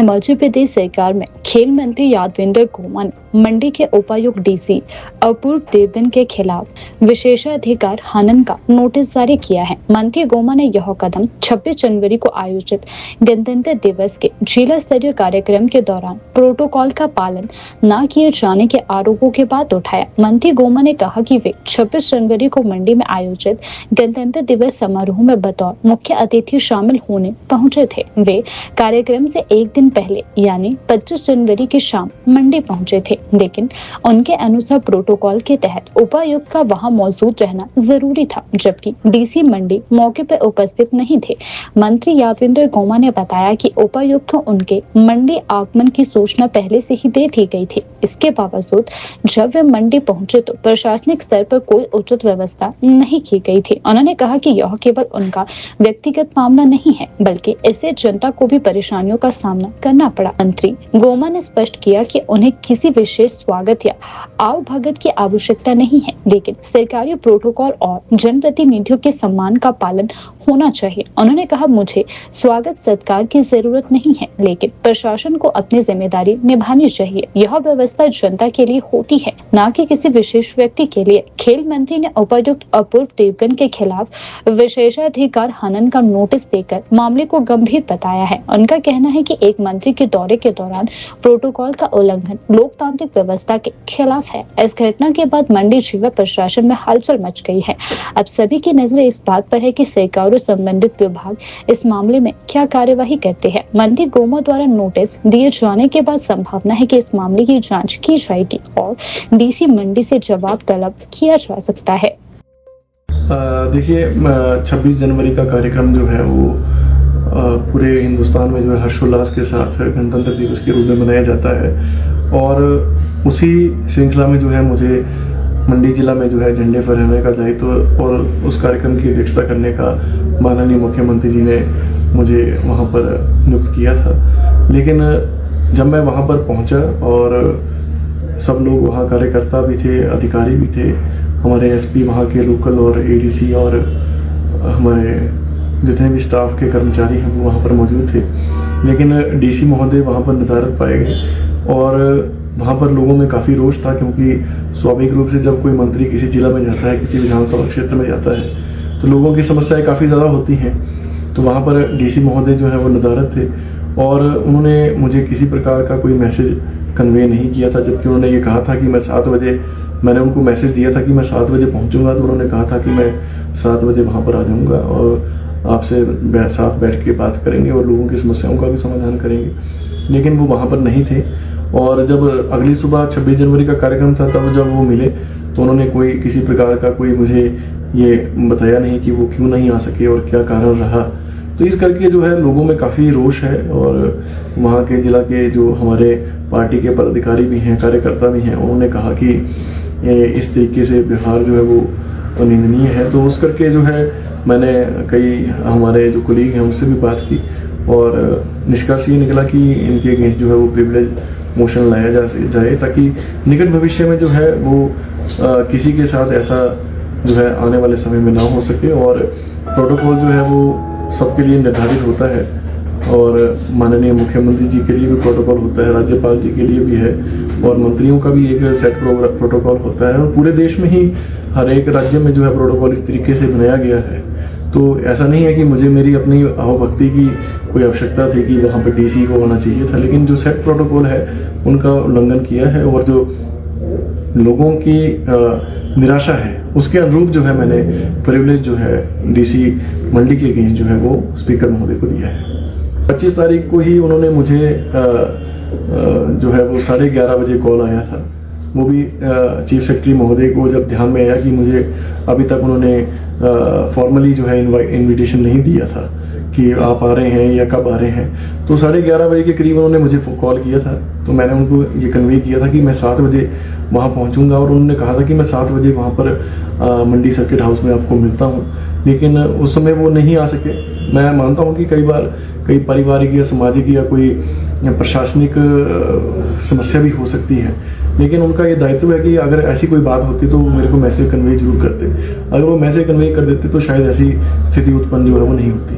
हिमाचल प्रदेश सरकार में खेल मंत्री यादविंद्र गोमा ने मंडी के उपायुक्त डीसी अपूर्व देवगन के खिलाफ विशेषाधिकार हनन का नोटिस जारी किया है। मंत्री गोमा ने यह कदम 26 जनवरी को आयोजित गणतंत्र दिवस के जिला स्तरीय कार्यक्रम के दौरान प्रोटोकॉल का पालन न किए जाने के आरोपों के बाद उठाया। मंत्री गोमा ने कहा कि वे 26 जनवरी को मंडी में आयोजित गणतंत्र दिवस समारोह में बतौर मुख्य अतिथि शामिल होने पहुंचे थे। वे कार्यक्रम से एक दिन पहले यानी 25 जनवरी की शाम मंडी पहुंचे थे, लेकिन उनके अनुसार प्रोटोकॉल के तहत उपायुक्त का वहां मौजूद रहना जरूरी था, जबकि डीसी मंडी मौके पर उपस्थित नहीं थे। मंत्री यादविंद्र गोमा ने बताया कि उपायुक्त को उनके मंडी आगमन की सूचना पहले से ही दे दी गई थी। इसके बावजूद जब वे मंडी पहुंचे तो प्रशासनिक स्तर पर कोई उचित व्यवस्था नहीं की गई थी। उन्होंने कहा कि यह केवल उनका व्यक्तिगत मामला नहीं है, बल्कि इससे जनता को भी परेशानियों का सामना करना पड़ा। मंत्री गोमा ने स्पष्ट किया कि उन्हें किसी विशेष स्वागत या आओ भगत की आवश्यकता नहीं है, लेकिन सरकारी प्रोटोकॉल और जनप्रतिनिधियों के सम्मान का पालन होना चाहिए। उन्होंने कहा, मुझे स्वागत सत्कार की जरूरत नहीं है, लेकिन प्रशासन को अपनी जिम्मेदारी निभानी चाहिए। यह व्यवस्था जनता के लिए होती है, न कि किसी विशेष व्यक्ति के लिए। खेल मंत्री ने उपायुक्त अपूर्व देवगन के खिलाफ विशेषाधिकार हनन का नोटिस देकर मामले को गंभीर बताया है। उनका कहना है कि एक मंत्री के दौरे के दौरान प्रोटोकॉल का उल्लंघन लोकतांत्रिक व्यवस्था के खिलाफ है। इस घटना के बाद मंडी जिला प्रशासन में हलचल मच गई है। अब सभी की नजरें इस बात पर है कि सरकार और संबंधित विभाग इस मामले में क्या कार्यवाही करते हैं। मंत्री गोमा द्वारा नोटिस दिए जाने के बाद संभावना है कि इस मामले की जांच की जाएगी और डीसी मंडी से जवाब तलब किया जा सकता है। देखिए, 26 जनवरी का कार्यक्रम जो है वो पूरे हिंदुस्तान में जो है हर्षोल्लास के साथ गणतंत्र दिवस के रूप में मनाया जाता है, और उसी श्रृंखला में जो है मुझे मंडी जिला में जो है झंडे फहराने का दायित्व और उस कार्यक्रम की अध्यक्षता करने का माननीय मुख्यमंत्री जी ने मुझे वहाँ पर नियुक्त किया था। लेकिन जब मैं वहाँ पर पहुँचा और सब लोग वहाँ कार्यकर्ता भी थे, अधिकारी भी थे, हमारे एसपी वहाँ के लोकल और एडीसी और हमारे जितने भी स्टाफ के कर्मचारी हैं वो वहाँ पर मौजूद थे, लेकिन डीसी महोदय वहाँ पर नदारद पाए गए और वहाँ पर लोगों में काफ़ी रोष था, क्योंकि स्वाभाविक रूप से जब कोई मंत्री किसी जिला में जाता है, किसी विधानसभा क्षेत्र में जाता है, तो लोगों की समस्याएं काफ़ी ज़्यादा होती हैं। तो वहाँ पर डीसी महोदय जो है वो नदारद थे और उन्होंने मुझे किसी प्रकार का कोई मैसेज कन्वे नहीं किया था, जबकि उन्होंने ये कहा था कि मैं 7 बजे, मैंने उनको मैसेज दिया था कि मैं 7 बजे पहुँचूँगा, तो उन्होंने कहा था कि मैं 7 बजे वहाँ पर आ जाऊँगा और आपसे साथ बैठ के बात करेंगे और लोगों की समस्याओं का भी समाधान करेंगे। लेकिन वो वहाँ पर नहीं थे, और जब अगली सुबह 26 जनवरी का कार्यक्रम था तब जब वो मिले तो उन्होंने कोई किसी प्रकार का कोई मुझे ये बताया नहीं कि वो क्यों नहीं आ सके और क्या कारण रहा। तो इस करके जो है लोगों में काफ़ी रोष है, और वहाँ के जिला के जो हमारे पार्टी के पदाधिकारी भी हैं, कार्यकर्ता भी हैं, उन्होंने कहा कि इस तरीके से व्यवहार जो है वो निंदनीय है। तो उस करके जो है मैंने कई हमारे जो कोलीग हैं उनसे भी बात की और निष्कर्ष ये निकला कि इनके अगेंस्ट जो है वो प्रिविलेज मोशन लाया जाए, ताकि निकट भविष्य में जो है वो किसी के साथ ऐसा जो है आने वाले समय में ना हो सके। और प्रोटोकॉल जो है वो सबके लिए निर्धारित होता है, और माननीय मुख्यमंत्री जी के लिए भी प्रोटोकॉल होता है, राज्यपाल जी के लिए भी है, और मंत्रियों का भी एक सेट प्रोटोकॉल होता है, और पूरे देश में ही हर एक राज्य में जो है प्रोटोकॉल इस तरीके से बनाया गया है। तो ऐसा नहीं है कि मुझे मेरी अपनी अहोभक्ति की कोई आवश्यकता थी कि वहाँ पर डीसी को होना चाहिए था, लेकिन जो सेट प्रोटोकॉल है उनका उल्लंघन किया है, और जो लोगों की निराशा है उसके अनुरूप जो है मैंने प्रिविलेज जो है डीसी मंडी के अगेंस्ट जो है वो स्पीकर महोदय को दिया है। 25 तारीख को ही उन्होंने मुझे जो है वो 11:30 बजे कॉल आया था, वो भी चीफ सेक्रेटरी महोदय को जब ध्यान में आया कि मुझे अभी तक उन्होंने फॉर्मली जो है इनविटेशन नहीं दिया था कि आप आ रहे हैं या कब आ रहे हैं। तो 11:30 बजे के करीब उन्होंने मुझे कॉल किया था, तो मैंने उनको ये कन्वे किया था कि मैं 7 बजे वहाँ पहुँचूँगा, और उन्होंने कहा था कि मैं 7 बजे वहाँ पर मंडी सर्किट हाउस में आपको मिलता हूँ। लेकिन उस समय वो नहीं आ सके। मैं मानता हूँ कि कई बार कई पारिवारिक या सामाजिक या कोई प्रशासनिक समस्या भी हो सकती है, लेकिन उनका ये दायित्व है कि अगर ऐसी कोई बात होती तो मेरे को मैसेज कन्वे जरूर करते। अगर वो मैसेज कन्वे कर देते तो शायद ऐसी स्थिति उत्पन्न जो है वो नहीं होती।